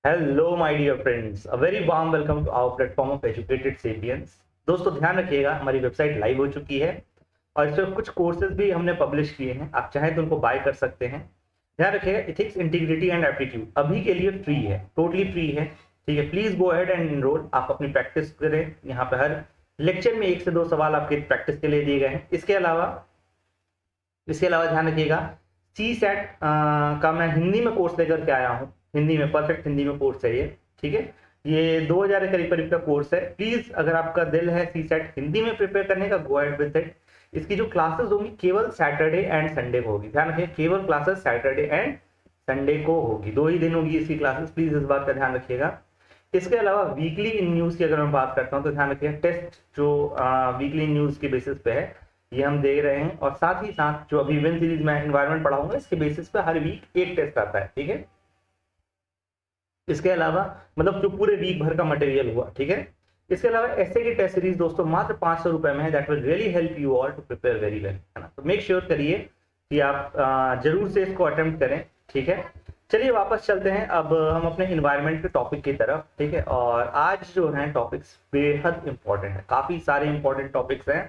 Hello my dear friends, a very warm welcome to our platform of Educated Sapiens. दोस्तों ध्यान रखिएगा, हमारी website live हो चुकी है और इस पर कुछ कोर्सेज भी हमने पब्लिश किए हैं। आप चाहें तो उनको बाय कर सकते हैं। ध्यान रखिएगा, एथिक्स, इंटीग्रिटी एंड एप्टीट्यूड अभी के लिए फ्री है, टोटली फ्री है। ठीक है, please go ahead and enrol. आप अपनी प्रैक्टिस करें। यहाँ पे हर लेक्चर में 1 से 2 सवाल आपके प्रैक्टिस के लिए दिए गए हैं। इसके अलावा ध्यान रखिएगा, सी सेट का मैं हिंदी में कोर्स लेकर के आया हूँ। हिंदी में परफेक्ट हिंदी में कोर्स चाहिए। ठीक है, ये 2000 के करीब करीब का कोर्स है। प्लीज अगर आपका दिल है सी सेट हिंदी में प्रिपेयर करने का, गो अहेड विद इट। इसकी जो क्लासेस होंगी केवल सैटरडे एंड संडे को होगी। ध्यान रखिए, केवल क्लासेस सैटरडे एंड संडे को होगी, 2 ही दिन होगी इसकी क्लासेस। प्लीज इस बात का ध्यान रखिएगा। इसके अलावा वीकली इन न्यूज की अगर मैं बात करता हूँ तो ध्यान रखिएगा, टेस्ट जो वीकली न्यूज के बेसिस पे है ये हम दे रहे हैं। और साथ ही साथ जो अभी विन सीरीज में एनवायरमेंट पढ़ाऊंगा इसके बेसिस पे हर वीक एक टेस्ट आता है। ठीक है, इसके अलावा मतलब जो पूरे वीक भर का मटेरियल हुआ। ठीक है, इसके अलावा ऐसे की टेस्ट सीरीज दोस्तों मात्र 500 रुपए में है। That will really help you all to prepare very well, है ना। तो मेक श्योर करिए कि आप जरूर से इसको अटेम्प्ट करें। ठीक है, चलिए वापस चलते हैं अब हम अपने इन्वायरमेंट के टॉपिक की तरफ। ठीक है, और आज जो है टॉपिक्स बेहद इंपॉर्टेंट है, काफी सारे इंपॉर्टेंट टॉपिक्स हैं।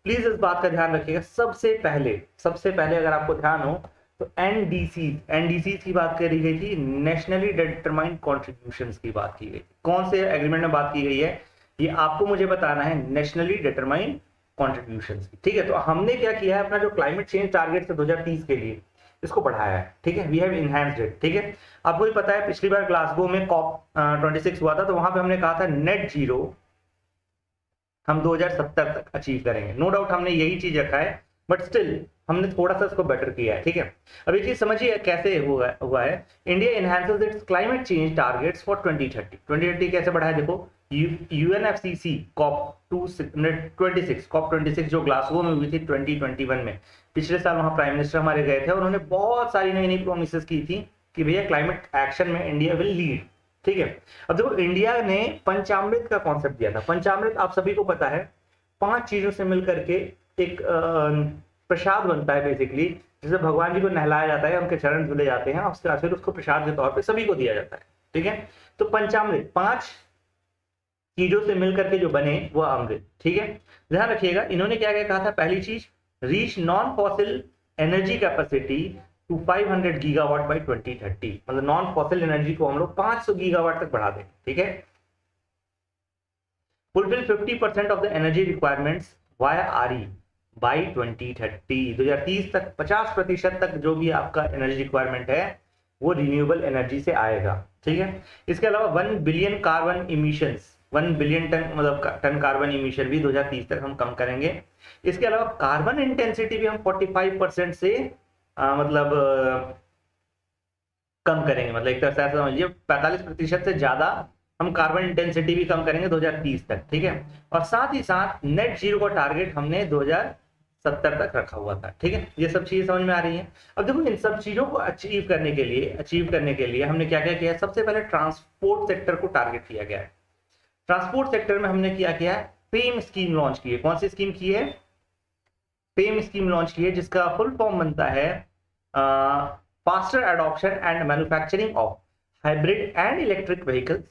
प्लीज इस बात का ध्यान रखिएगा। सबसे पहले अगर आपको ध्यान हो तो एनडीसी की बात करी गई थी, नेशनली डिटरमाइंड कॉन्ट्रीब्यूशंस की बात की गई। कौन से एग्रीमेंट में बात की गई है ये आपको मुझे बताना है, नेशनली डिटरमाइंड कॉन्ट्रीब्यूशंस की। ठीक है, तो हमने क्या किया है, अपना जो क्लाइमेट चेंज टारगेट है 2030 के लिए इसको बढ़ाया है। ठीक है, वी हैव इनहैंस्ड इट। ठीक है, आपको भी पता है पिछली बार ग्लासगो में कॉप 26 हुआ था, तो वहां पे हमने कहा था नेट जीरो हम 2070 तक अचीव करेंगे। नो डाउट हमने यही चीज रखा है, बट स्टिल हमने थोड़ा सा इसको बेटर किया है। ठीक है, अब ये चीज समझिए कैसे हुआ है। India enhances it's climate change targets for 2030। 2030 कैसे बढ़ा है देखो, यूएनएफसीसी कॉप 26 जो ग्लासगो में हुई थी 2021 में। पिछले साल वहां प्राइम मिनिस्टर हमारे गए थे और उन्होंने बहुत सारी नई नई प्रोमिसेस की थी कि भैया क्लाइमेट एक्शन में इंडिया विल लीड। ठीक है, अब देखो इंडिया ने पंचामृत का कॉन्सेप्ट दिया था। पंचामृत आप सभी को पता है, 5 चीजों से मिलकर के एक प्रसाद बनता है बेसिकली, जिसे भगवान जी को नहलाया जाता है, उनके चरण धुले जाते हैं और उसके बाद फिर उसको प्रसाद के तौर पे सभी को दिया जाता है। ठीक है, तो पंचामृत 5 चीजों से मिलकर के जो बने वो अमृत। ठीक है, ध्यान रखिएगा इन्होंने क्या क्या कहा था। पहली चीज, reach non fossil energy capacity to 500 gigawatt by 2030। मतलब नॉन फॉसिल एनर्जी को हम लोग 500 गीगावाट तक बढ़ा देंगे। ठीक है, fulfil 50% of the energy requirements via RE by 2030। 2030 तक 50% तक जो भी आपका एनर्जी रिक्वायरमेंट है वो रिन्यूएबल एनर्जी से आएगा। ठीक है, इसके अलावा 1 billion carbon emissions, 1 billion tonne मतलब टन कार्बन इमिशन भी 2030 तक हम कम करेंगे। इसके अलावा कार्बन इंटेंसिटी भी हम 45% से कम करेंगे। मतलब एक तरह से ऐसा समझिए 45% से ज्यादा हम कार्बन इंटेंसिटी भी कम करेंगे 2030 तक। ठीक है, और साथ ही साथ नेट जीरो का टारगेट हमने 2070 तक रखा हुआ था। ठीक है, ये सब चीजें समझ में आ रही हैं। अब देखो इन सब चीजों को अचीव करने के लिए हमने क्या क्या किया है। सबसे पहले ट्रांसपोर्ट सेक्टर को टारगेट किया गया है। ट्रांसपोर्ट सेक्टर में हमने किया है, फेम स्कीम लॉन्च की है। कौन सी स्कीम की है? फेम स्कीम लॉन्च की है, जिसका फुल फॉर्म बनता है faster adoption and manufacturing of hybrid and electric vehicles.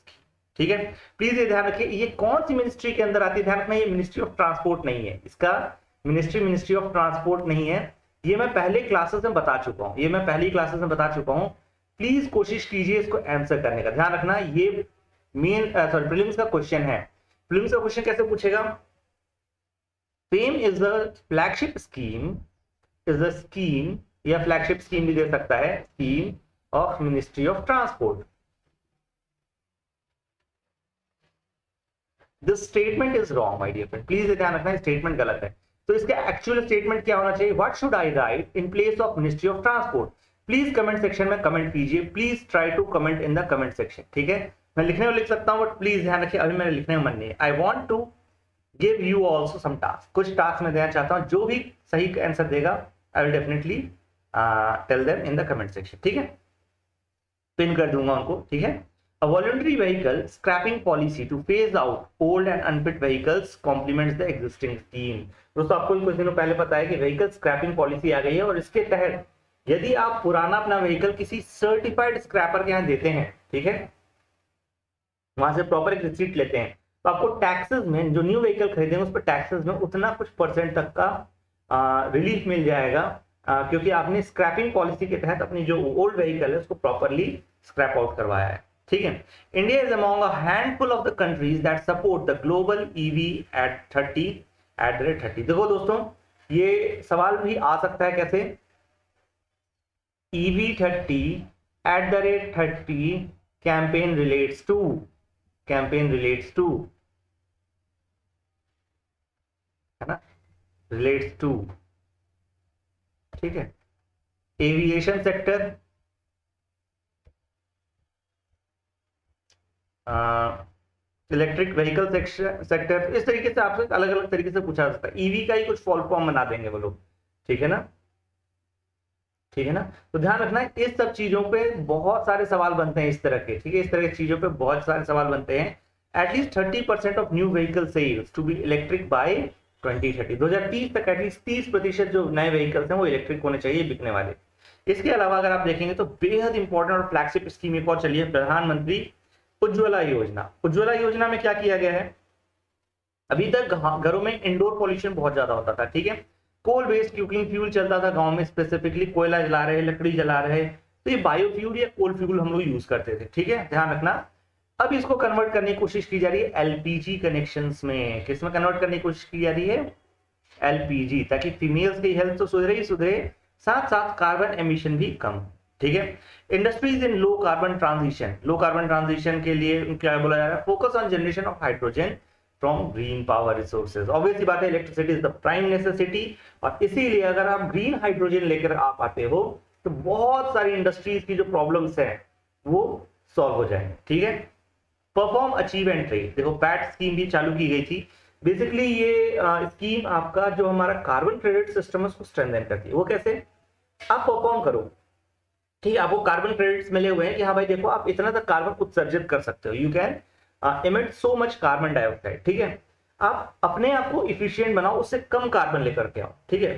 ठीक है, प्लीज ये ध्यान रखिए ये कौन सी मिनिस्ट्री के अंदर आती है। ध्यान रखना, ये मिनिस्ट्री ऑफ ट्रांसपोर्ट नहीं है, इसका मिनिस्ट्री ऑफ ट्रांसपोर्ट नहीं है। ये मैं पहले क्लासेस में बता चुका हूं, प्लीज कोशिश कीजिए इसको आंसर करने का। ध्यान रखना, ये प्रीलिम्स का क्वेश्चन है। प्रीलिम्स का क्वेश्चन कैसे पूछेगा? FAME is the flagship scheme, या फ्लैगशिप स्कीम भी दे सकता है, scheme of ministry of transport. This statement is wrong my dear friend, please ध्यान रखना स्टेटमेंट गलत है। तो इसका एक्चुअल स्टेटमेंट क्या होना चाहिए? What should I write in place of ministry of transport? Please comment section में कमेंट कीजिए, please try to comment in the comment section. ठीक है, मैं लिखने में लिख सकता हूं, बट प्लीज ध्यान रखिए अभी मेरे लिखने में मन नहीं है। I want to give you also some task, कुछ टास्क मैं देना चाहता हूं। जो भी सही आंसर देगा I will definitely tell them in the comment section. ठीक है, पिन कर दूंगा उनको। ठीक है, A voluntary vehicle scrapping policy to phase out old and unfit vehicles complements the existing scheme। दोस्तों आपको कुछ दिनों पहले पता है कि व्हीकल स्क्रैपिंग पॉलिसी आ गई है, और इसके तहत यदि आप पुराना अपना व्हीकल किसी सर्टिफाइड स्क्रैपर के यहाँ देते हैं, ठीक है, वहां से प्रॉपर एक रिसीट लेते हैं, तो आपको टैक्सेस में जो न्यू व्हीकल खरीदेंगे उस पर टैक्सेस में उतना कुछ परसेंट तक का रिलीफ मिल जाएगा, क्योंकि आपने स्क्रैपिंग पॉलिसी के तहत अपनी जो ओल्ड व्हीकल है उसको प्रॉपरली स्क्रैप आउट करवाया है। ठीक है, India is among a handful of the countries that support the global EV at 30 देखो दोस्तों, ये सवाल भी आ सकता है कैसे, EV 30 @30 campaign relates to है ना, relates to, ठीक है, aviation sector, electric vehicle sector, इस तरीके से आपसे अलग अलग तरीके से पूछा जा सकता है। ईवी का ही कुछ फॉल फॉर्म बना देंगे वो लोग, ठीक है ना, ठीक है ना। तो ध्यान रखना है, इस सब चीजों पे बहुत सारे सवाल बनते हैं इस तरह के, ठीक है, इस तरह की चीजों पे बहुत सारे सवाल बनते हैं। At least 30% of new vehicle sales to be electric by 2030, 2030 तक एटलीस्ट 30% जो नए व्हीकल्स हैं वो इलेक्ट्रिक होने चाहिए बिकने वाले। इसके अलावा अगर आप देखेंगे तो बेहद इंपॉर्टेंट और फ्लैगशिप स्कीम एक और चलिए, प्रधानमंत्री उज्ज्वला योजना। उज्ज्वला योजना में क्या किया गया है, अभी तक घरों में इंडोर पॉल्यूशन बहुत ज्यादा होता था, ठीक है, कोल बेस्ड कुकिंग फ्यूल चलता था गांव में, स्पेसिफिकली कोयला जला रहे, लकड़ी जला रहे, तो ये बायोफ्यूल या कोल फ्यूल हम लोग यूज करते थे, ठीक है, ध्यान रखना। अब इसको कन्वर्ट करने की कोशिश की जा रही है एलपीजी कनेक्शंस में, किसमें कन्वर्ट करने की कोशिश की जा रही है, एलपीजी, ताकि फीमेल्स की हेल्थ तो सुधरे ही सुधरे, साथ साथ कार्बन एमिशन भी कम, ठीक है। Industries in low carbon transition के लिए क्या बोला जा रहा है, focus on generation of hydrogen from green power resources. Obvious सी बात है, electricity is the prime necessity, और इसीलिए अगर आप ग्रीन हाइड्रोजन लेकर आप आते हो तो बहुत सारी इंडस्ट्रीज की जो प्रॉब्लम्स है वो सॉल्व हो जाएंगे, ठीक है। परफॉर्म अचीव एंड ट्रेड, देखो पैट स्कीम भी चालू की गई थी। बेसिकली ये स्कीम आपका जो हमारा कार्बन क्रेडिट सिस्टम है उसको स्ट्रेंथन करती है। वो कैसे, आप परफॉर्म करो, ठीक है, आपको कार्बन क्रेडिट्स मिले हुए हैं कि हाँ भाई देखो आप इतना तक कार्बन उत्सर्जित कर सकते हो, you can emit so much carbon dioxide, ठीक है। आप अपने आप को इफिशियंट बनाओ, उससे कम कार्बन लेकर के आओ, ठीक है,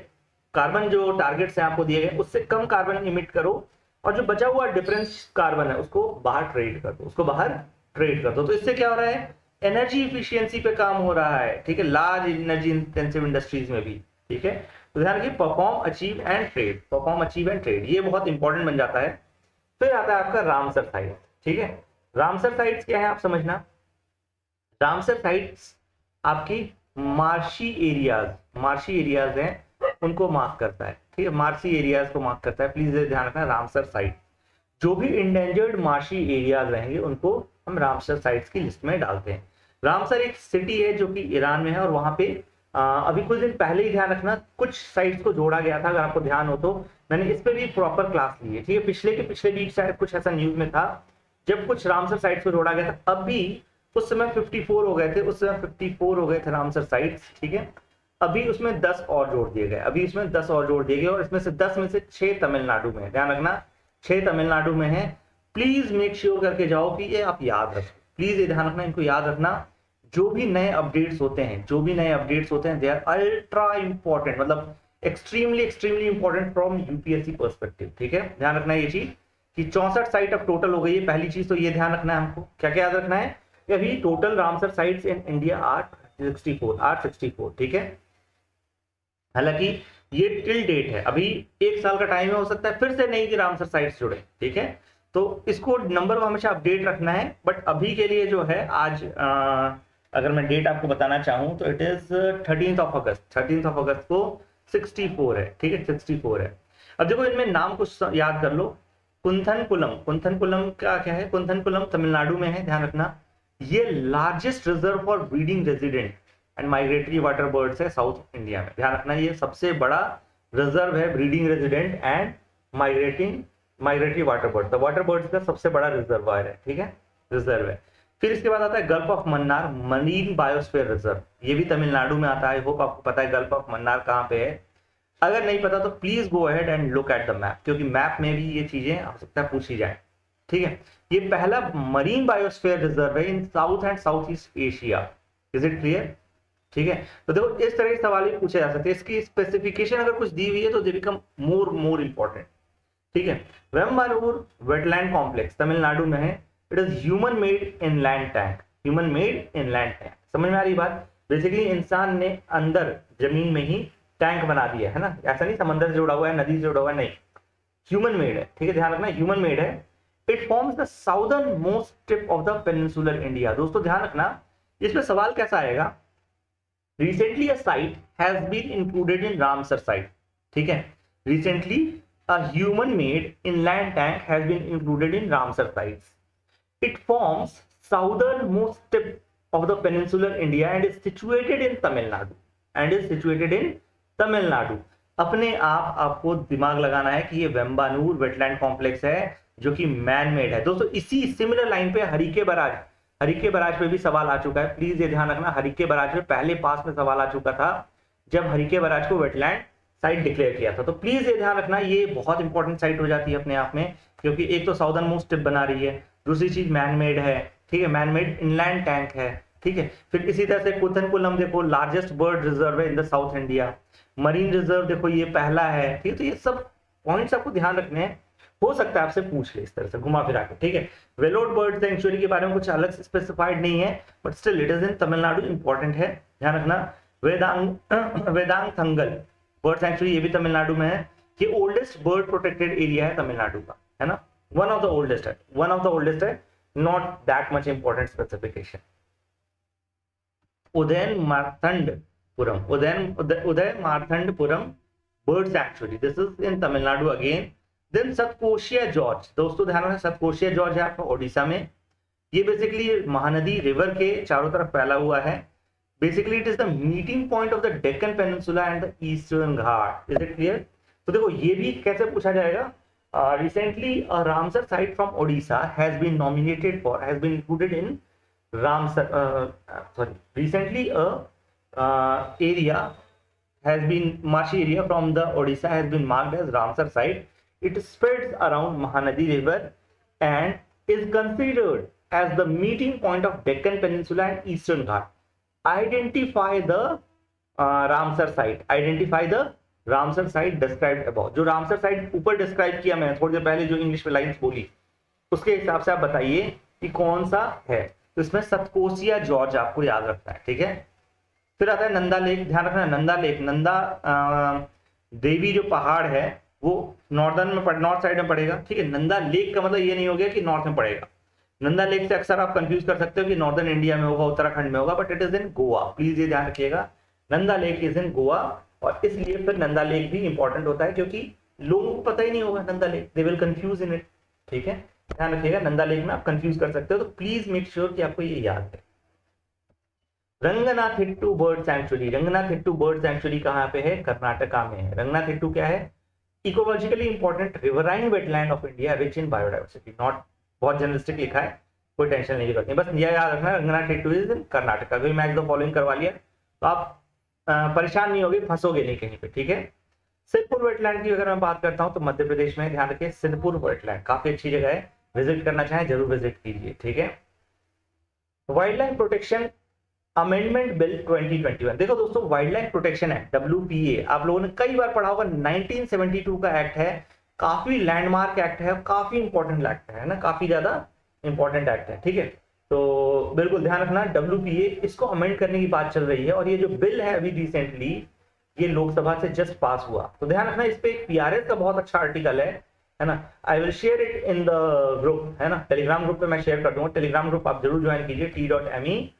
कार्बन जो टारगेट्स हैं आपको दिए गए उससे कम कार्बन इमिट करो, और जो बचा हुआ डिफरेंस कार्बन है उसको बाहर ट्रेड कर दो, तो इससे क्या हो रहा है, एनर्जी इफिशियंसी पे काम हो रहा है, ठीक है, लार्ज एनर्जी इंटेंसिव इंडस्ट्रीज में भी, ठीक है। तो ध्यान रखिए, परफॉर्म अचीव एंड ट्रेड, ये बहुत इंपॉर्टेंट बन जाता है। फिर आता है आपका रामसर साइट्स, ठीक है। रामसर साइट्स क्या है आप समझना, रामसर साइट्स आपकी मार्शी एरियाज हैं उनको मार्क करता है, ठीक है, मार्शी एरियाज को मार्क करता है, प्लीज ध्यान रखना। रामसर साइट, जो भी इंडेंजर्ड मार्शी एरियाज रहेंगे उनको हम रामसर साइट्स की लिस्ट में डालते हैं। रामसर एक सिटी है जो कि ईरान में है, और वहां पे अभी कुछ दिन पहले ही ध्यान रखना कुछ साइट्स को जोड़ा गया था, अगर आपको ध्यान हो तो मैंने इस पे भी प्रॉपर क्लास ली है, ठीक है, पिछले वीक शायद कुछ ऐसा न्यूज में था जब कुछ रामसर साइट्स को जोड़ा गया था। अभी उस समय 54 हो गए थे रामसर साइट्स, ठीक है, अभी उसमें 10 और जोड़ दिए गए, और इसमें से 10 में से 6 तमिलनाडु में है, ध्यान रखना 6 तमिलनाडु में है। प्लीज मेक श्योर करके जाओ कि ये आप याद रखो, प्लीज ये ध्यान रखना, इनको याद रखना। जो भी नए अपडेट्स होते हैं दे आर अल्ट्रा इंपॉर्टेंट, मतलब extremely important from UPSC perspective, ठीक है, ध्यान रखना ये चीज कि 64 साइट अब टोटल हो गई है। पहली चीज तो ये ध्यान रखना है हमको, क्या क्या याद रखना है कि अभी total Ramsar sites in India 864, ठीक है। हालांकि ये टिल डेट है, अभी 1 साल का टाइम है, हो सकता है फिर से नई रामसर साइट्स जुड़े, ठीक है, तो इसको नंबर को हमेशा अपडेट रखना है। बट अभी के लिए जो है आज अगर मैं डेट आपको बताना चाहूं तो इट इज 13th of अगस्त को 64 है, ठीक है, 64 है। अब देखो इनमें नाम कुछ याद कर लो, कुंथनकुलम का क्या है, कुंथनकुलम तमिलनाडु में है, ध्यान रखना। ये largest reserve for breeding resident and migratory water birds है साउथ इंडिया में, ध्यान रखना ये सबसे बड़ा रिजर्व है breeding resident and migratory water birds का सबसे बड़ा रिजर्वायर है, ठीक है, रिजर्व है। फिर इसके बाद आता है gulf of Mannar marine biosphere reserve, ये भी तमिलनाडु में आता है। होप आपको पता है गल्फ ऑफ मन्नार कहाँ पे है, अगर नहीं पता तो please go ahead and look at the map, क्योंकि मैप में भी ये चीजें हो सकता है पूछी जाए, ठीक है। ये पहला मरीन बायोस्फीयर रिजर्व है in south and south east Asia, is it clear, ठीक है। तो देखो इस तरह के सवाल भी पूछे जा सकते हैं, इसकी स्पेसिफिकेशन अगर कुछ दी हुई है तो दे बिकम मोर इंपॉर्टेंट, ठीक है। वेम्बानूर वेटलैंड कॉम्प्लेक्स तमिलनाडु में है, it is human made inland tank, human made inland tank. समझ में आ रही बात? बेसिकली इंसान ने अंदर जमीन में ही टैंक बना दिया है ना, ऐसा नहीं समंदर से जुड़ा हुआ है, नदी से जुड़ा हुआ है, नहीं, ह्यूमन मेड है, ठीक है, ध्यान रखना ह्यूमन मेड है। It forms the southern most tip of the peninsular India. दोस्तों ध्यान रखना, इसमें सवाल कैसा आएगा, recently a site has been included in Ramsar site, ठीक है, recently a human made inland tank has been included in Ramsar sites. It forms southern most tip of the peninsular India and is situated in Tamil Nadu and is situated in Tamil Nadu। अपने आप आपको दिमाग लगाना है कि ये वेम्बानूर wetland complex है जो कि मैन मेड है। दोस्तों इसी सिमिलर लाइन पे हरिके बराज पे भी सवाल आ चुका है, प्लीज ये ध्यान रखना, हरिके बराज पे पहले पास में सवाल आ चुका था जब हरिके बराज को वेटलैंड साइट डिक्लेयर किया था। तो प्लीज ये ध्यान रखना, ये बहुत इंपॉर्टेंट साइट हो जाती है अपने आप में, क्योंकि एक तो साउदर्न मोस्ट टिप बना रही है, दूसरी चीज मैन मेड है, ठीक है, मैन मेड इनलैंड टैंक है, ठीक है। फिर इसी तरह से कुथनकुलम देखो लार्जेस्ट बर्ड रिजर्व है in the south India, marine reserve देखो ये पहला है, ठीक है। तो ये सब पॉइंट्स आपको ध्यान रखने हैं, हो सकता है आपसे पूछ ले इस तरह से घुमा फिरा के, ठीक है। वेलोड बर्ड सेंचुरी के बारे में कुछ अलग स्पेसिफाइड नहीं है, but still it is in Tamil Nadu, important है, ध्यान रखना। वेदांग थंगल बर्ड सेंचुरी ये भी तमिलनाडु में है। ये ओल्डेस्ट बर्ड प्रोटेक्टेड एरिया है तमिलनाडु का, है ना, वन ऑफ द ओल्डेस्ट है, not that much important specification. Udaya Marthandapuram bird sanctuary, this is in Tamil Nadu again. Then Satkosia gorge, दोस्तों ध्यान रखना, सतकोशिया जॉर्ज है आपका ओडिशा में। ये बेसिकली महानदी रिवर के चारों तरफ फैला हुआ है। Basically it is the meeting point of the Deccan peninsula and the Eastern Ghat. Is it clear? तो देखो ये भी कैसे पूछा जाएगा, recently a Ramsar site from Odisha has been included in Ramsar, recently marshy area from the Odisha has been marked as Ramsar site. It spreads around Mahanadi River and is considered as the meeting point of Deccan Peninsula and Eastern Ghat. Identify the Ramsar site described above. जो Ramsar site ऊपर describe किया मैंने थोड़ी देर पहले, जो English में lines बोली, उसके हिसाब से आप बताइए कि कौन सा है। तो इसमें सतकोशिया जॉर्ज आपको याद रखना है, ठीक है। फिर आता है नंदा लेक, ध्यान रखना, नंदा देवी जो पहाड़ है वो नॉर्थ साइड में पड़ेगा, ठीक है। नंदा लेक का मतलब ये नहीं हो गया कि नॉर्थ में पड़ेगा, नंदा लेक से अक्सर आप कंफ्यूज कर सकते हो कि नॉर्दर्न इंडिया में होगा, उत्तराखंड में होगा, but it is in Goa, please ये ध्यान रखिएगा, Nanda lake is in Goa. और इसलिए फिर नंदा लेक भी इंपॉर्टेंट होता है क्योंकि लोगों को पता ही नहीं होगा Nanda lake, they will confuse in it, ठीक है, ध्यान रखिएगा, नंदा लेक में आप कंफ्यूज कर सकते हो, तो प्लीज मेक श्योर कि आपको ये याद है। रंगनाथिट्टू बर्ड सैंक्चुरी कहाँ पे है? कर्नाटका में है। रंगनाथिट्टू क्या है? Ecologically important riverine wetland of India rich in biodiversity. Not बहुत जनरलिस्टिक लिखा है, कोई टेंशन नहीं करनी, बस यह याद रखना रंगनाथिट्टू इज इन कर्नाटका। कोई मैच द फॉलोइंग करवा लिया तो आप परेशान नहीं होगे, फंसोगे नहीं कहीं पे, ठीक है। सिद्धपुर वेटलैंड की अगर मैं बात करता हूं तो मध्य प्रदेश में, ध्यान रखिए, सिद्धपुर वेटलैंड काफी अच्छी जगह है, विजिट करना चाहें जरूर विजिट कीजिए, ठीक है। Wild life protection amendment bill 2021, देखो दोस्तों wild life protection act WPA आप लोगों ने कई बार पढ़ा होगा, 1972 का एक्ट है, काफी लैंडमार्क एक्ट है, काफी इंपॉर्टेंट एक्ट है ना, काफी ज्यादा इंपॉर्टेंट एक्ट है, ठीक है। तो बिल्कुल ध्यान रखना, WPA इसको अमेंड करने की बात चल रही है, और ये जो बिल है अभी रिसेंटली ये लोकसभा से जस्ट पास हुआ। तो ध्यान रखना, इस पे एक PRS का बहुत अच्छा आर्टिकल है ना, I will share it in the group, है ना, टेलीग्राम ग्रुप पे मैं शेयर कर दूंगा, टेलीग्राम ग्रुप आप जरूर ज्वाइन कीजिए, t.me/UPSC/DP,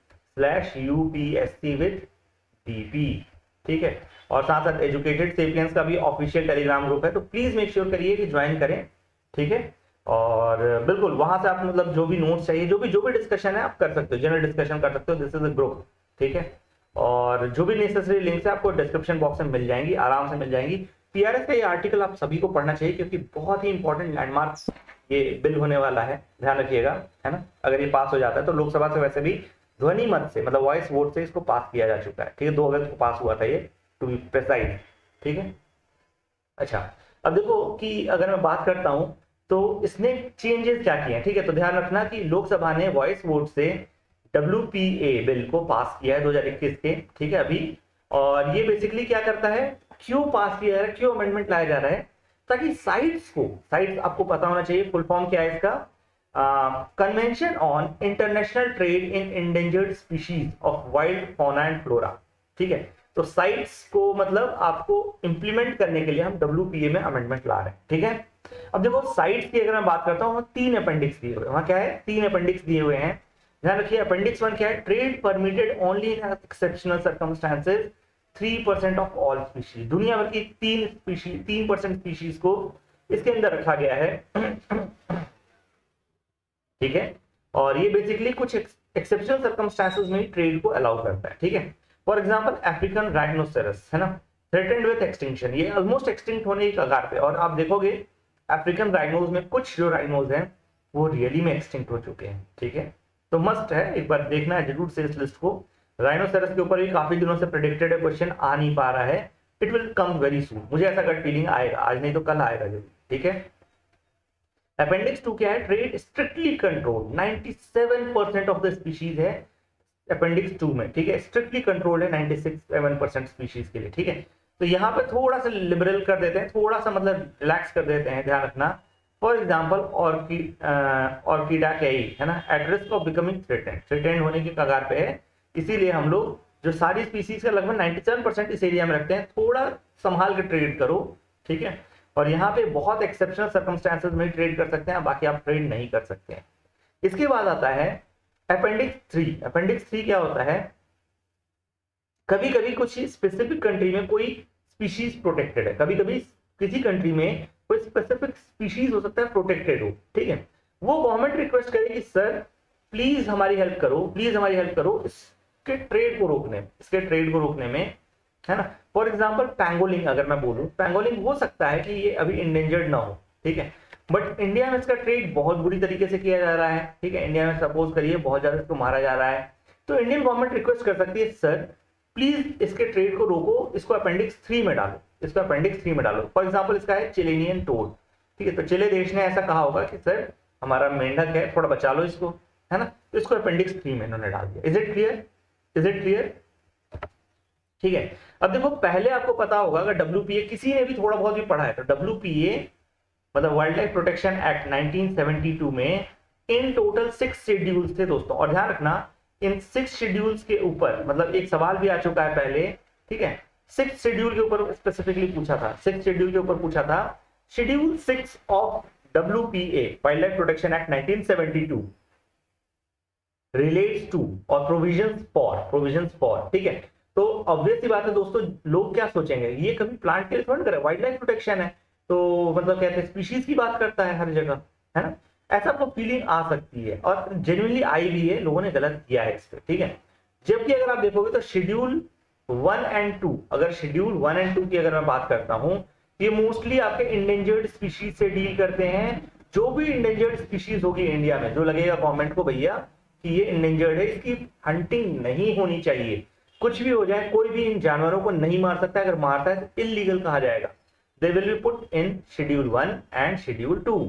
ठीक है। और साथ साथ एजुकेटेड सेपियंस का भी ऑफिशियल टेलीग्राम ग्रुप है, तो प्लीज मेक श्योर करिए कि ज्वाइन करें, ठीक है। और बिल्कुल वहां से आप मतलब जो भी नोट्स चाहिए, जो भी डिस्कशन है आप कर सकते हो, जनरल डिस्कशन कर सकते हो, दिस इज अ ग्रुप, ठीक है। और जो भी नेसेसरी लिंक्स है आपको डिस्क्रिप्शन बॉक्स में मिल जाएंगी, आराम से मिल जाएंगी। PRS का ये आर्टिकल आप सभी को पढ़ना चाहिए क्योंकि बहुत ही इंपॉर्टेंट लैंडमार्क ये बिल होने वाला है, ध्यान रखिएगा, है ना। अगर ये पास हो जाता है तो लोकसभा से वैसे भी ध्वनि मत से, मतलब वॉइस वोट से इसको पास किया जा चुका है, ठीक है, 2 अगस्त को पास हुआ था ये, टू बी प्रिसाइज, ठीक है। अच्छा, अब देखो कि अगर मैं बात करता हूं तो इसने चेंजेस क्या किए हैं, ठीक है। तो ध्यान रखना कि लोकसभा ने वॉइस वोट से WPA बिल को पास किया है 2021 के, ठीक है अभी। और ये बेसिकली क्या करता है, क्यों पास किया है, क्यों अमेंडमेंट लाया जा रहा है, ताकि साइट्स आपको पता होना चाहिए, फुल फॉर्म क्या है इसका, convention on international trade in endangered species of wild fauna and flora, ठीक है। तो साइट्स को मतलब आपको इंप्लीमेंट करने के लिए हम WPA में अमेंडमेंट ला रहे हैं, ठीक है। अब देखो साइट्स की अगर मैं बात करता हूँ, 3 अपेंडिक्स दिए हुए, वहां क्या है, 3 अपेंडिक्स दिए हुए हैं। ध्यान रखिए, अपेंडिक्स 1 क्या है, trade permitted only in exceptional circumstances 3% of all species. दुनिया भर की 3% स्पीशीज को इसके अंदर रखा गया है, ठीक है। और ये बेसिकली कुछ एक्सेप्शनल सर्कमस्टांसेस में ट्रेड को अलाउ करता है, ठीक है। फॉर एग्जांपल अफ्रीकन राइनोसेरस है ना, थ्रेटेंड विद एक्सटिंक्शन, ये ऑलमोस्ट एक्सटिंक्ट होने की कगार पे। और आप देखोगे अफ्रीकन राइनोज में कुछ जो राइनोज हैं वो रियली में एक्सटिंक्ट हो चुके हैं, ठीक है। तो मस्ट है, एक बार देखना है जरूर से इस लिस्ट को। राइनोसेरस के ऊपर भी काफी दिनों से प्रेडिक्टेड है, क्वेश्चन आ नहीं पा रहा है। It will come very soon, मुझे ऐसा गट फीलिंग आएगा, आज नहीं तो कल आएगा जरूर, ठीक है। अपेंडिक्स 2 क्या है, trade strictly control, 97% of the species है अपेंडिक्स 2 में, ठीक है। स्ट्रिक्टली कंट्रोल्ड है 96% स्पीशीज के लिए, ठीक है। तो यहाँ पे थोड़ा सा लिबरल कर देते हैं, थोड़ा सा मतलब रिलैक्स कर देते हैं, ध्यान रखना। फॉर एग्जाम्पल ऑर्किडा कैई है ना, at risk of becoming threatened होने की कगार पे है, इसीलिए हम लोग जो सारी स्पीशीज का लगभग 97% इस एरिया में रखते हैं। थोड़ा संभाल के ट्रेड करो, ठीक है। और यहाँ पे बहुत एक्सेप्शनल सर्कमस्टांसेस में ट्रेड कर सकते हैं, बाकी आप ट्रेड नहीं कर सकते हैं। इसके बाद आता है अपेंडिक्स 3। अपेंडिक्स 3 क्या होता है, कभी कभी कुछ स्पेसिफिक कंट्री में कोई स्पीशीज प्रोटेक्टेड है, कभी कभी किसी कंट्री में कोई स्पेसिफिक स्पीशीज हो सकता है प्रोटेक्टेड हो, ठीक है। वो गवर्नमेंट रिक्वेस्ट करेगी सर प्लीज हमारी हेल्प करो, प्लीज हमारी हेल्प करो इसके ट्रेड को रोकने में, है ना। फॉर एग्जाम्पल पैंगोलिन, अगर मैं बोलूं पैंगोलिन हो सकता है कि ये अभी इंडेंजर्ड ना हो, ठीक है, बट इंडिया में इसका ट्रेड बहुत बुरी तरीके से किया जा रहा है, ठीक है। इंडिया में सपोज करिए बहुत ज्यादा इसको मारा जा रहा है, तो इंडियन गवर्नमेंट रिक्वेस्ट कर सकती है सर प्लीज इसके ट्रेड को रोको, इसको अपेंडिक्स 3 में डालो, इसको अपेंडिक्स 3 में डालो। फॉर एग्जाम्पल इसका है चिलेनियन टोड, ठीक है। तो चिले देश ने ऐसा कहा होगा कि सर हमारा मेंढक है, थोड़ा बचा लो इसको, है ना। तो इसको अपेंडिक्स 3 में इन्होंने डाल दिया। इज इट क्लियर, ठीक है। अब देखो पहले आपको पता होगा, अगर WPA किसी ने भी थोड़ा बहुत भी पढ़ा है तो WPA मतलब वाइल्ड लाइफ प्रोटेक्शन एक्ट 1972 में इन टोटल 6 शेड्यूल्स थे दोस्तों। और ध्यान रखना इन 6 शेड्यूल्स के ऊपर मतलब एक सवाल भी आ चुका है पहले, ठीक है। 6 शेड्यूल के ऊपर स्पेसिफिकली पूछा था, 6 शेड्यूल के ऊपर पूछा था। Schedule 6 of WPA wild life protection act 1972 relates to और प्रोविजंस फॉर, ठीक है। तो ऑब्वियस सी बात है दोस्तों, लोग क्या सोचेंगे ये कभी प्लांट के लिए थोड़ा करे, वाइल्ड लाइफ प्रोटेक्शन है तो मतलब कहते हैं स्पीशीज की बात करता है हर जगह, है ना। ऐसा आपको फीलिंग आ सकती है और जेन्युइनली आई भी है, लोगों ने गलत किया है इस पे, ठीक है। जबकि अगर आप देखोगे तो शेड्यूल 1 एंड 2, अगर शेड्यूल 1 एंड 2 की अगर मैं बात करता हूं, ये मोस्टली आपके इंडेंजर्ड स्पीशीज से डील करते हैं। जो भी इंडेंजर्ड स्पीशीज होगी इंडिया में, जो लगेगा गवर्नमेंट को भैया कि ये इंडेंजर्ड है, इसकी हंटिंग नहीं होनी चाहिए, कुछ भी हो जाए कोई भी इन जानवरों को नहीं मार सकता, अगर मारता है तो इलीगल कहा जाएगा। They will be put in schedule 1 and schedule 2,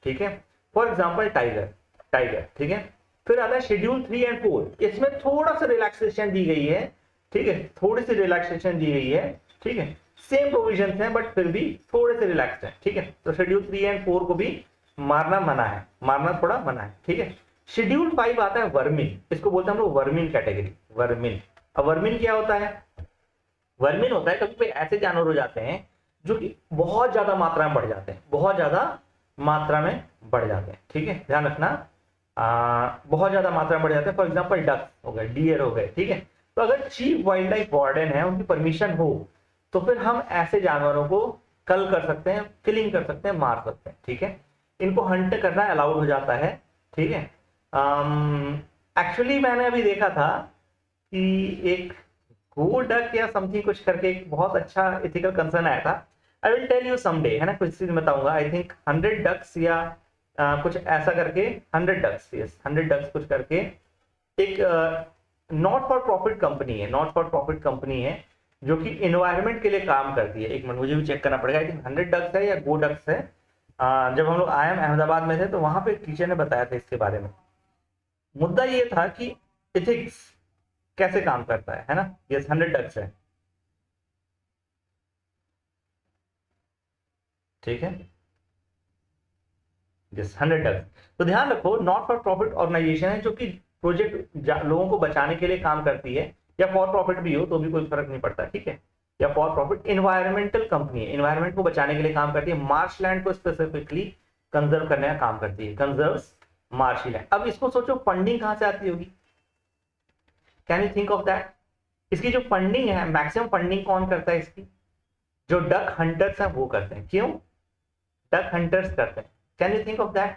ठीक है। फॉर एग्जांपल टाइगर, ठीक है। फिर आता है शेड्यूल 3 एंड 4, इसमें थोड़ा सा रिलैक्सेशन दी गई है, ठीक है, थोड़ी सी रिलैक्सेशन दी गई है, ठीक है। सेम प्रोविजंस हैं बट फिर भी थोड़े से रिलैक्स्ड हैं, ठीक है। तो शेड्यूल 3 एंड 4 को भी मारना मना है, मारना थोड़ा मना है, ठीक है। शेड्यूल 5 आता है वर्मिन, इसको बोलते हैं हम लोग वर्मिन कैटेगरी, वर्मिन। अब वर्मिन क्या होता है, वर्मिन होता है कभी ऐसे जानवर हो जाते हैं जो कि बहुत ज्यादा मात्रा में बढ़ जाते हैं, बहुत ज्यादा मात्रा में बढ़ जाते हैं, ठीक है। ध्यान रखना बहुत ज्यादा मात्रा में बढ़ जाते हैं। फॉर एग्जांपल डक हो गए, डियर हो गए, ठीक है। तो अगर चीफ वाइल्ड लाइफ वार्डन है, उनकी परमिशन हो तो फिर हम ऐसे जानवरों को कल कर सकते हैं, किलिंग कर सकते हैं, मार सकते हैं, ठीक है। इनको हंट करना अलाउड हो जाता है, ठीक है। एक्चुअली मैंने अभी देखा था कि एक गो डक या समथिंग कुछ करके एक बहुत अच्छा एथिकल कंसर्न आया था। I will tell you someday, है ना, कुछ चीज बताऊंगा। आई थिंक 100 डक्स या कुछ ऐसा करके 100 डक्स, यस 100 डक्स कुछ करके एक नॉट फॉर प्रॉफिट कंपनी है जो कि एनवायरनमेंट के लिए काम करती है। एक मिनट मुझे भी चेक करना पड़ेगा, आई थिंक 100 डक्स है या गो डक्स है। जब हम लोग IIM अहमदाबाद में थे तो वहां पे एक टीचर ने बताया था इसके बारे में। मुद्दा ये था कि एथिक्स कैसे काम करता है ना। यस 100 डक्स है, ठीक है। जिस 100 डक्स। तो ध्यान रखो, नॉट फॉर प्रॉफिट ऑर्गेनाइजेशन है जो कि प्रोजेक्ट लोगों को बचाने के लिए काम करती है, या फॉर प्रॉफिट भी हो तो भी कोई फर्क नहीं पड़ता, ठीक है, या फॉर प्रॉफिट इन्वायरमेंटल कंपनी है, इन्वायरमेंट को बचाने के लिए काम करती है, मार्शलैंड को स्पेसिफिकली कंजर्व करने का काम करती है, कंजर्व्स मार्शलैंड। अब इसको सोचो फंडिंग कहां से आती होगी, can you think of that? इसकी जो फंडिंग है, मैक्सिमम फंडिंग कौन करता है इसकी? जो डक हंटर्स हैं वो करते हैं। क्यों डक हंटर्स करते हैं? Can you think of that?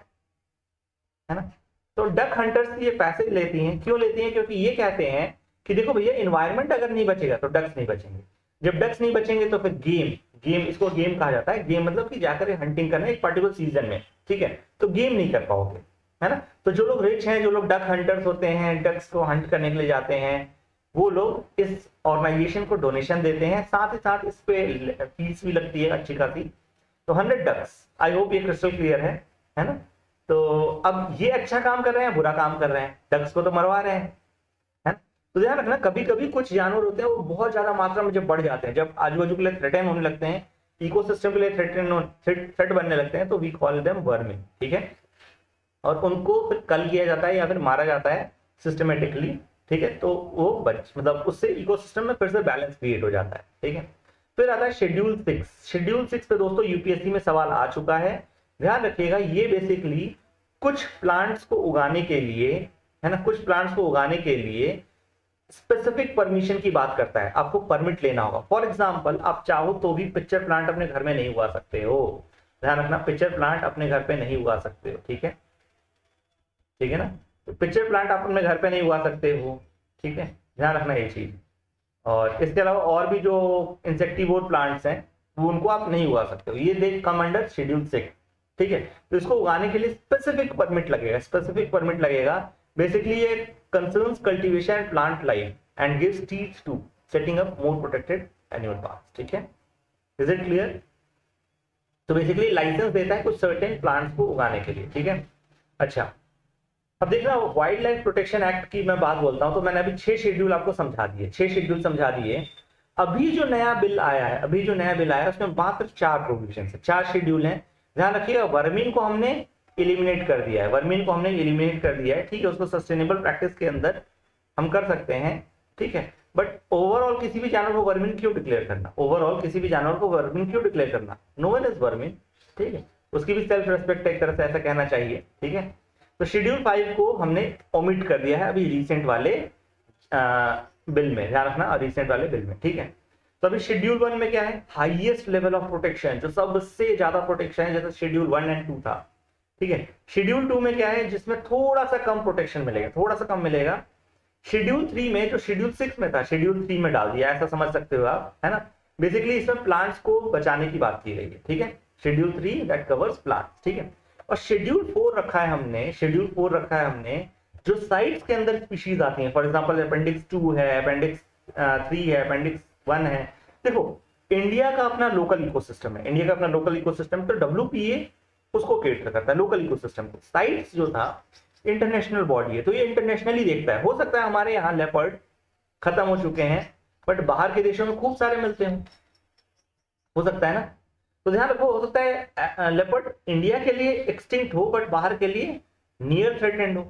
है ना? तो डक हंटर्स ये पैसे लेती हैं, क्यों लेती हैं? क्योंकि ये कहते हैं कि देखो भैया, इन्वायरमेंट अगर नहीं बचेगा तो डक्स नहीं बचेंगे, जब डक्स नहीं बचेंगे तो फिर गेम इसको गेम कहा जाता है। गेम मतलब कि जाकर हंटिंग करना एक पर्टिकुलर सीजन में, ठीक है, तो गेम नहीं कर पाओगे, है ना? तो जो लोग रिच हैं, जो लोग डक हंटर्स होते हैं, डक्स को हंट करने के लिए जाते हैं, वो लोग इस ऑर्गेनाइजेशन को डोनेशन देते हैं, साथ ही साथ इस पे फीस भी लगती है अच्छी खासी। तो 100 डक्स, आई होप ये क्रिस्टल क्लियर है ना? तो अब ये अच्छा काम कर रहे हैं, बुरा काम कर रहे हैं, डक्स को तो मरवा रहे हैं, है ना? तो ध्यान रखना, कभी कभी कुछ जानवर होते हैं वो बहुत ज्यादा मात्रा में जब बढ़ जाते हैं, जब आजू बाजू के लिए थ्रेटन होने लगते हैं, इकोसिस्टम के लिए थ्रेट बनने लगते हैं, तो वी कॉल देम वर्मिंग, ठीक है, और उनको फिर कल किया जाता है या फिर मारा जाता है सिस्टमेटिकली, ठीक है, तो वो मतलब उससे इकोसिस्टम में फिर से बैलेंस क्रिएट हो जाता है, ठीक है। फिर आता है शेड्यूल 6। शेड्यूल 6 पे दोस्तों यूपीएससी में सवाल आ चुका है, ध्यान रखिएगा। ये बेसिकली कुछ प्लांट्स को उगाने के लिए, है ना, कुछ प्लांट्स को उगाने के लिए स्पेसिफिक परमिशन की बात करता है, आपको परमिट लेना होगा। फॉर एग्जाम्पल, आप चाहो तो भी पिक्चर प्लांट अपने घर में नहीं उगा सकते हो, ध्यान रखना, पिक्चर प्लांट अपने घर पे नहीं उगा सकते हो, ठीक है, ठीक है ना? तो पिक्चर प्लांट आप अपने घर पे नहीं उगा सकते हो, ठीक है, ध्यान रखना ये चीज। और इसके अलावा और भी जो इंसेक्टिवोर प्लांट्स हैं वो उनको आप नहीं उगा सकते हो, ये देख कम अंडर शेड्यूल 6, ठीक है। तो इसको उगाने के लिए स्पेसिफिक परमिट लगेगा, स्पेसिफिक परमिट लगेगा। बेसिकली ये concerns cultivation and plant life and gives teeth to setting up more protected animal parks, ठीक है, इज इट क्लियर? तो बेसिकली लाइसेंस देता है कुछ सर्टेन प्लांट्स को उगाने के लिए, ठीक है। अच्छा, अब देखना, वाइल्ड लाइफ प्रोटेक्शन एक्ट की मैं बात बोलता हूं, तो मैंने अभी 6 शेड्यूल आपको समझा दिए, 6 शेड्यूल समझा दिए। अभी जो नया बिल आया है, अभी जो नया बिल आया है उसमें मात्र 4 प्रोविजन है, 4 शेड्यूल हैं। ध्यान रखिएगा, वर्मिंग को हमने एलिमिनेट कर दिया है, वर्मिंग को हमने एलिमिनेट कर दिया है, ठीक है, उसको सस्टेनेबल प्रैक्टिस के अंदर हम कर सकते हैं, ठीक है। बट ओवरऑल किसी भी जानवर को वर्मिंग क्यों डिक्लेयर करना? ओवरऑल किसी भी जानवर को वर्मिंग क्यों डिक्लेयर करना? नो वन इज वर्मिंग, ठीक है, उसकी भी सेल्फ रेस्पेक्ट एक तरह से ऐसा कहना चाहिए, ठीक है। तो शेड्यूल 5 को हमने ओमिट कर दिया है अभी रिसेंट वाले बिल में, ध्यान रखना, रिसेंट वाले बिल में, ठीक है। तो अभी शेड्यूल 1 में क्या है? हाईएस्ट लेवल ऑफ प्रोटेक्शन, जो सबसे ज्यादा प्रोटेक्शन है, जैसे शेड्यूल 1 एंड 2 था, ठीक है। शेड्यूल 2 में क्या है? जिसमें थोड़ा सा कम प्रोटेक्शन मिलेगा, थोड़ा सा कम मिलेगा। शेड्यूल 3 में जो शेड्यूल 6 में था, शेड्यूल 3 में डाल दिया, ऐसा समझ सकते हो आप, है ना। बेसिकली इसमें प्लांट्स को बचाने की बात की गई है, ठीक है। शेड्यूल 3 दैट कवर्स प्लांट्स, ठीक है। और शेड्यूल 4 रखा है हमने, शेड्यूल 4 रखा है हमने जो साइट्स के अंदर स्पीशीज आती हैं, फॉर एग्जांपल अपेंडिक्स 2 है, अपेंडिक्स 3 है, अपेंडिक्स 1 है। देखो, इंडिया का अपना लोकल इकोसिस्टम है, इंडिया का अपना लोकल इकोसिस्टम, तो WPA उसको केटर करता है, लोकल इकोसिस्टम को। साइट्स जो था इंटरनेशनल बॉडी है, तो ये इंटरनेशनली देखता है। हो सकता है हमारे यहाँ लेपर्ड खत्म हो चुके हैं, बट बाहर के देशों में खूब सारे मिलते हैं, हो सकता है ना। तो ध्यान रखो, हो सकता है लेपर्ड इंडिया के लिए एक्सटिंक्ट हो बट बाहर के लिए नियर थ्रेटेंड हो,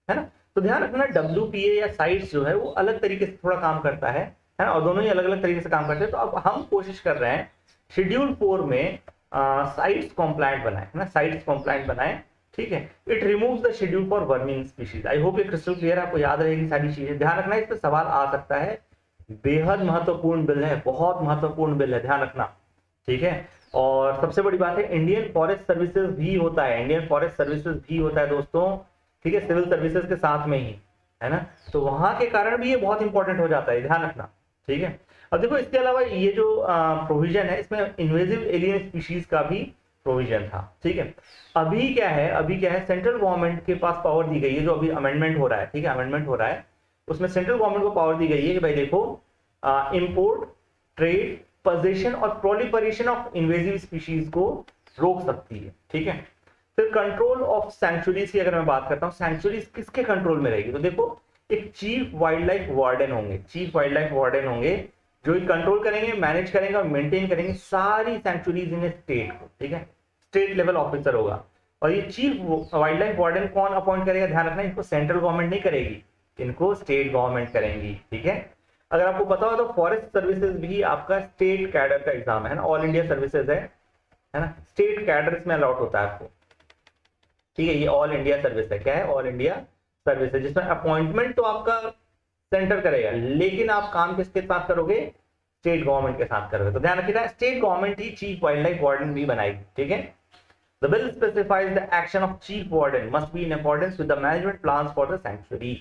है ना। तो ध्यान रखना, WPA या साइट्स जो है वो अलग तरीके से थोड़ा काम करता है ना, और दोनों ही अलग अलग तरीके से काम करते हैं। तो अब हम कोशिश कर रहे हैं शेड्यूल 4 में साइट्स कॉम्प्लायंट बनाए, है ना, साइट्स कॉम्प्लायंट बनाए, ठीक है। It removes the schedule for worming species. I hope ये क्रिस्टल क्लियर, आपको याद रहेगी सारी चीजें। ध्यान रखना, इस पर सवाल आ सकता है, बेहद महत्वपूर्ण बिल है, बहुत महत्वपूर्ण बिल है, ध्यान रखना, ठीक है। और सबसे बड़ी बात है, इंडियन फॉरेस्ट सर्विसेज भी होता है, इंडियन फॉरेस्ट सर्विसेज भी होता है दोस्तों, ठीक है, सिविल सर्विसेज के साथ में ही, है ना। तो वहां के कारण भी ये बहुत इंपॉर्टेंट हो जाता है, ध्यान रखना, ठीक है। अब देखो, इसके अलावा ये जो प्रोविजन है, इसमें इन्वेजिव एलियन स्पीशीज का भी प्रोविजन था, ठीक है। अभी क्या है, सेंट्रल गवर्नमेंट के पास पावर दी गई है, जो अभी अमेंडमेंट हो रहा है, ठीक है, अमेंडमेंट हो रहा है, उसमें सेंट्रल गवर्नमेंट को पावर दी गई है कि भाई देखो, इंपोर्ट, ट्रेड, पोजीशन और प्रोलिफरेशन ऑफ इन्वेजिव स्पीशीज को रोक सकती है, ठीक है। फिर कंट्रोल ऑफ सैंक्चुरीज की अगर मैं बात करता हूं, सैंक्चुरीज किसके कंट्रोल में रहेगी? तो देखो, एक चीफ वाइल्ड लाइफ वार्डन होंगे, चीफ वाइल्ड लाइफ वार्डन होंगे, जो कंट्रोल करेंगे, मैनेज करेंगे और मेंटेन करेंगे सारी सैंक्चुरीज इन स्टेट को, ठीक है। स्टेट लेवल ऑफिसर होगा। और ये चीफ वाइल्ड लाइफ वार्डन कौन अपॉइंट करेगा, ध्यान रखना, इनको सेंट्रल गवर्नमेंट नहीं करेगी, इनको स्टेट गवर्नमेंट करेंगी, ठीक है। अगर आपको पता हो तो फॉरेस्ट सर्विसेज भी आपका स्टेट कैडर का एग्जाम है ना, ऑल इंडिया सर्विसेज है ना, स्टेट कैडर इसमें अलॉट होता है आपको, ठीक है। ये ऑल इंडिया सर्विस है, क्या है, ऑल इंडिया सर्विस है, जिसमें अपॉइंटमेंट तो आपका सेंटर करेगा, लेकिन आप काम किसके साथ करोगे, स्टेट गवर्नमेंट के साथ करोगे। तो ध्यान रखिएगा, स्टेट गवर्नमेंट ही चीफ वाइल्ड लाइफ वार्डन भी बनाएगी, ठीक है। The bill specifies the action of chief warden must be in accordance with the management plans for the sanctuary.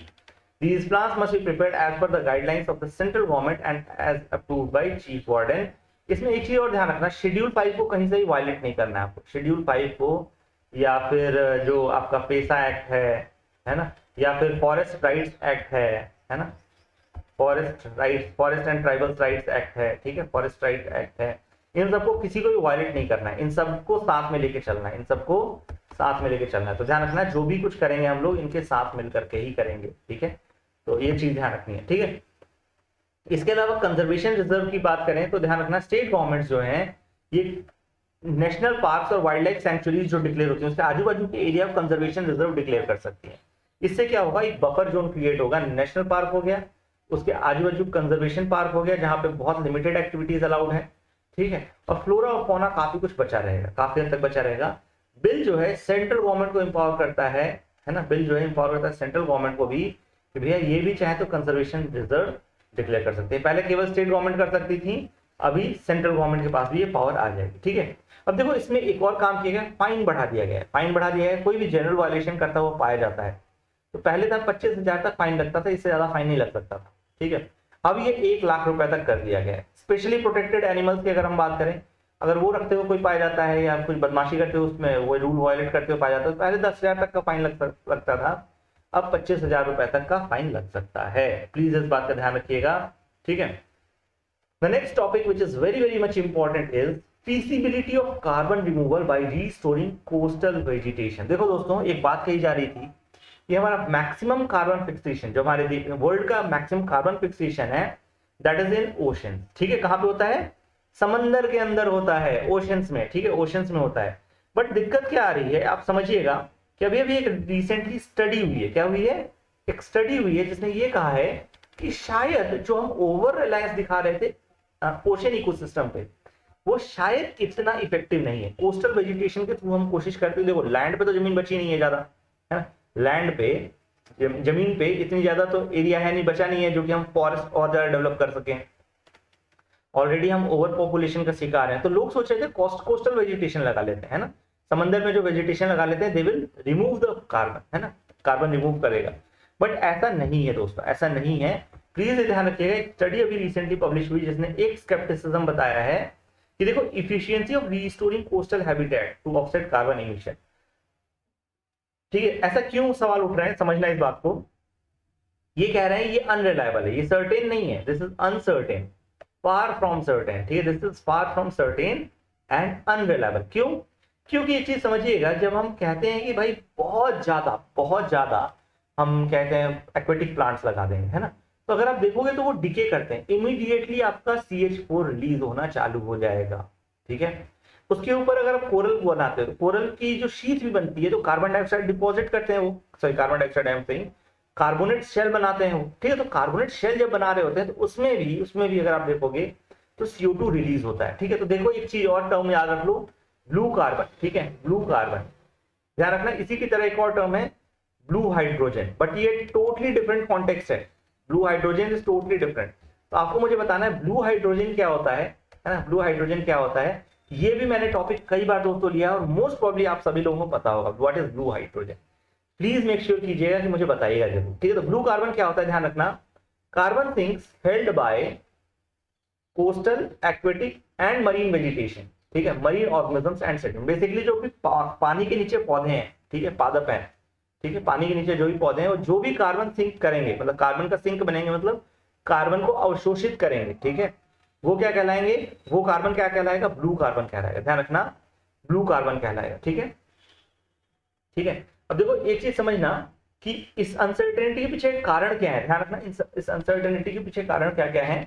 These plans must be prepared as per the guidelines of the central government and as approved by chief warden. इसमें एक चीज और ध्यान रखना, schedule 5 को कहीं से भी वायलेट नहीं करना है आपको, शेड्यूल 5 को, या फिर जो आपका पेसा एक्ट है ना, या फिर फॉरेस्ट राइट्स एक्ट है ना, forest and tribal rights act है, ठीक है, फॉरेस्ट राइट एक्ट है, इन सबको किसी को भी वायलेट नहीं करना है, इन सबको साथ में लेके चलना है, इन सबको साथ में लेके चलना है। तो ध्यान रखना, जो भी कुछ करेंगे हम लोग इनके साथ मिलकर के ही करेंगे, ठीक है, तो ये चीज ध्यान रखनी है, ठीक है। इसके अलावा कंजर्वेशन रिजर्व की बात करें तो ध्यान रखना, स्टेट गवर्नमेंट जो है ये नेशनल पार्क्स और वाइल्ड लाइफ सेंचुरीज जो डिक्लेयर होती है उसके आजू बाजू के area of conservation reserve declare कर सकती है। इससे क्या होगा, एक बफर जोन क्रिएट होगा, नेशनल पार्क हो गया, उसके आजू बाजू कंजर्वेशन पार्क हो गया जहां पे बहुत लिमिटेड एक्टिविटीज अलाउड है, ठीक है, और फ्लोरा और फौना काफी कुछ बचा रहेगा, काफी हद तक बचा रहेगा। बिल जो है सेंट्रल गवर्नमेंट को एम्पावर करता है ना, बिल जो है एम्पावर करता है सेंट्रल गवर्नमेंट को भी कि भैया ये भी चाहे तो कंजर्वेशन रिजर्व डिक्लेयर कर सकते हैं। पहले केवल स्टेट गवर्नमेंट कर सकती थी, अभी सेंट्रल गवर्नमेंट के पास भी ये पावर आ जाएगी, ठीक है। अब देखो इसमें एक और काम किया गया, फाइन बढ़ा दिया गया है, फाइन बढ़ा दिया है, कोई भी जनरल वायलेशन करता हुआ पाया जाता है तो पहले तक 25,000 तक फाइन लगता था, इससे ज्यादा फाइन नहीं लग सकता था, ठीक है। अब ये 1 लाख रुपए तक कर दिया गया है। स्पेशली प्रोटेक्टेड एनिमल्स की अगर हम बात करें, अगर वो रखते हुए कोई पाया जाता है या कुछ बदमाशी करते हुए उसमें वो रूल वायलेट करते हुए पाया जाता है तो पहले 10,000 तक का फाइन लगता था, अब 25,000 रुपए तक का फाइन लग सकता है। प्लीज इस बात का ध्यान रखिएगा, ठीक है। The next topic which is very very much important is feasibility of carbon removal by restoring coastal vegetation. देखो दोस्तों, एक बात कही जा रही थी, ये हमारा मैक्सिमम कार्बन फिक्सेशन, जो हमारे वर्ल्ड का मैक्सिमम कार्बन फिक्सेशन है, दैट इज इन ओशन, ठीक है। कहां पे होता है, समंदर के अंदर होता है, ओशंस में, ठीक है, ओशंस में होता है। बट दिक्कत क्या आ रही है, आप समझिएगा कि अभी अभी एक रिसेंटली स्टडी हुई है, क्या हुई है, एक स्टडी हुई है जिसने ये कहा है कि शायद जो हम ओवर रिलायंस दिखा रहे थे ओशन इकोसिस्टम पे, वो शायद इतना इफेक्टिव नहीं है। कोस्टल वेजिटेशन के थ्रू हम कोशिश करते हैं, देखो लैंड पे तो जमीन बची नहीं है ज्यादा, है ना, लैंड पे जमीन पे इतनी ज्यादा तो एरिया है नहीं, बचा नहीं है जो कि हम फॉरेस्ट और ज्यादा डेवलप कर सकें। ऑलरेडी हम ओवर पॉपुलेशन का शिकार हैं, तो लोग सोच रहे थे कोस्टल वेजिटेशन लगा लेते हैं ना, समंदर में जो वेजिटेशन लगा लेते हैं, they will remove the carbon, है ना, कार्बन रिमूव करेगा। बट ऐसा नहीं है दोस्तों, ऐसा नहीं है, प्लीज ध्यान रखिएगा। एक स्टडी अभी रिसेंटली पब्लिश हुई जिसने एक स्केप्टिसिज्म बताया है कि देखो efficiency of restoring coastal habitat to offset carbon emission, ठीक है। ऐसा क्यों सवाल उठ रहे हैं, समझना इस बात को। ये कह रहे हैं ये अनरिलायबल है, ये सर्टेन नहीं है, this is uncertain, far from certain, ठीक है, this is far from certain and unreliable. क्यों, क्योंकि ये चीज समझिएगा, जब हम कहते हैं कि भाई बहुत ज्यादा हम कहते हैं एक्वेटिक प्लांट्स लगा देंगे, है ना, तो अगर आप देखोगे तो वो डिके करते हैं, इमीडिएटली आपका CH4 रिलीज होना चालू हो जाएगा, ठीक है। उसके ऊपर अगर आप कोरल बनाते हो तो कोरल की जो शीट भी बनती है तो कार्बन डाइऑक्साइड डिपॉजिट करते हैं वो, सॉरी कार्बन डाइऑक्साइड एम से कार्बोनेट शेल बनाते हैं वो, ठीक है। तो कार्बोनेट शेल जब बना रहे होते हैं तो उसमें भी अगर आप देखोगे तो CO2 रिलीज होता है, ठीक है। तो देखो एक चीज और टर्म याद रख लो, ब्लू कार्बन, ठीक है, ब्लू कार्बन, ध्यान रखना। इसी की तरह एक और टर्म है ब्लू हाइड्रोजन, बट ये टोटली डिफरेंट कॉन्टेक्स्ट है, blue hydrogen is totally different. तो आपको मुझे बताना है ब्लू हाइड्रोजन क्या होता है ना, ब्लू हाइड्रोजन क्या होता है। ये भी मैंने टॉपिक कई बार दोस्तों लिया और मोस्ट प्रोबेबली आप सभी लोगों को पता होगा what is blue hydrogen. Please make sure कीजिएगा कि मुझे बताइएगा जरूर, ठीक है। तो ब्लू कार्बन क्या होता है, ध्यान रखना, carbon sinks held by coastal aquatic and marine vegetation, ठीक है, marine organisms and sediment, basically जो भी पानी के नीचे पौधे हैं, ठीक है, पादप हैं, ठीक है, पानी के नीचे जो भी पौधे हैं वो जो भी कार्बन सिंक करेंगे, मतलब कार्बन का सिंक बनेंगे, मतलब कार्बन को अवशोषित करेंगे, ठीक है, वो क्या कहलाएंगे, वो कार्बन क्या कहलाएगा, ब्लू कार्बन कहलाएगा, ध्यान रखना, ब्लू कार्बन कहलाएगा, ठीक है, ठीक है। अब देखो एक चीज समझना कि इस अनसर्टेनिटी के पीछे कारण क्या है, ध्यान रखना, इस अनसर्टेनिटी के पीछे कारण क्या क्या है।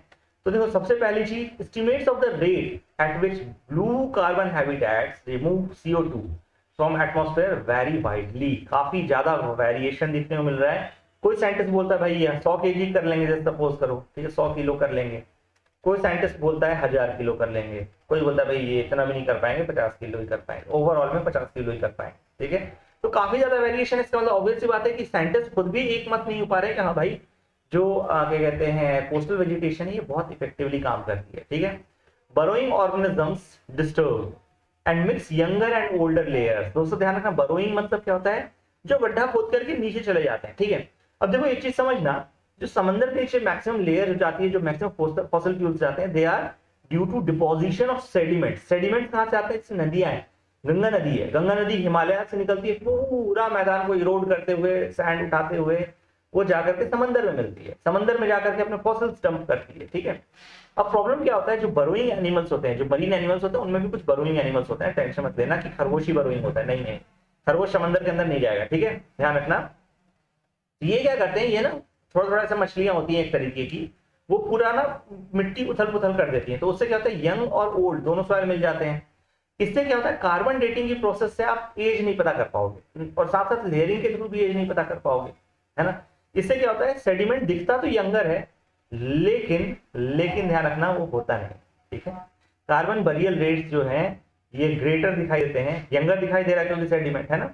तो देखो सबसे पहली चीज, estimates of the rate at which blue carbon habitats remove CO2 from atmosphere very widely, काफी ज्यादा वेरिएशन देखने को मिल रहा है। कोई साइंटिस्ट बोलता है भाई ये 100 केजी कर लेंगे, जैसे सपोज करो, ठीक है, 100 किलो कर लेंगे। कोई साइंटिस्ट बोलता है 1000 किलो कर लेंगे। कोई बोलता है भाई ये इतना भी नहीं कर पाएंगे, 50 किलो ही कर पाएंगे, ओवरऑल में 50 किलो ही कर पाएंगे, ठीक है। तो काफी ज्यादा वेरिएशन है। इसका मतलब ऑब्वियस सी बात है कि साइंटिस्ट खुद भी एक मत नहीं हो पा रहे कि हाँ भाई जो क्या कहते हैं कोस्टल वेजिटेशन है ये बहुत इफेक्टिवली काम करती है, ठीक है। Burrowing organisms disturb and mix younger and older layers. दोस्तों ध्यान रखना, बरोइंग मतलब क्या होता है, जो गड्ढा खोद करके नीचे चले जाते हैं, ठीक है। अब देखो एक चीज समझना, जो समंदर के नीचे मैक्सिमम लेयर हो जाती है, जो मैक्सिमम फॉसिल फ्यूल्स जाते हैं, they are due to deposition of sediment. Sediment कहां से आते हैं, जैसे नदियां हैं, गंगा नदी है, गंगा नदी हिमालय से निकलती है, पूरा मैदान को इरोड करते हुए, सैंड उठाते हुए वो जाकर के समंदर में मिलती है, समंदर में जाकर के अपने फॉसिल्स डंप करती है, ठीक है। अब प्रॉब्लम क्या होता है, जो बरोइंग एनिमल्स होते हैं, जो मरीन एनिमल्स होते हैं, उनमें भी कुछ बरोइंग एनिमल्स होते हैं। टेंशन मत लेना कि खरगोश ही बरोइंग होता है, नहीं नहीं, खरगोश समंदर के अंदर नहीं जाएगा, ठीक है, ध्यान रखना। ये क्या करते हैं, ये ना थोड़ा थोड़ा ऐसा मछलियां होती हैं एक तरीके की, वो पूरा ना मिट्टी उथल पुथल कर देती हैं। तो उससे क्या होता है, यंग और ओल्ड दोनों सॉइल मिल जाते हैं। इससे क्या होता है, कार्बन डेटिंग की प्रोसेस से आप एज नहीं पता कर पाओगे, और साथ साथ लेयरिंग के थ्रू भी एज नहीं पता कर पाओगे, है ना। इससे क्या होता है, सेडिमेंट दिखता तो यंगर है, लेकिन लेकिन ध्यान रखना वो होता नहीं, ठीक है। कार्बन बरियल रेट्स जो है ये ग्रेटर दिखाई देते हैं, यंगर दिखाई दे रहा है क्योंकि सेडिमेंट है ना।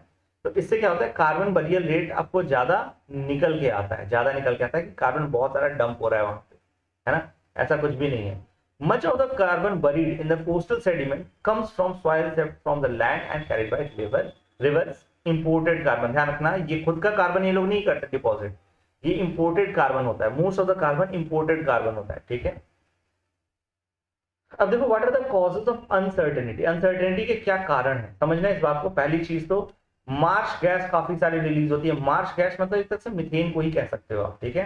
तो इससे क्या होता है, कार्बन बरियल रेट आपको ज्यादा निकल के आता है, ज्यादा निकल के आता है कि कार्बन बहुत सारा डंप हो रहा है वहां पे, है ना। ऐसा कुछ भी नहीं है। Much of the carbon buried in the coastal sediment comes from soil from the land and carried by reverse. Imported carbon, ध्यान रखना, ये खुद का कार्बन ये लोग नहीं करते डिपॉजिट, ये इंपोर्टेड कार्बन होता है। Most of the carbon imported carbon होता है, ठीक है। अब देखो what are the causes of uncertainty. Uncertainty के क्या कारण है, समझना इस बात को। पहली चीज तो मार्श गैस काफी सारी रिलीज होती है। मार्श गैस मतलब एक तरह से मीथेन को ही कह सकते हो आप, ठीक है।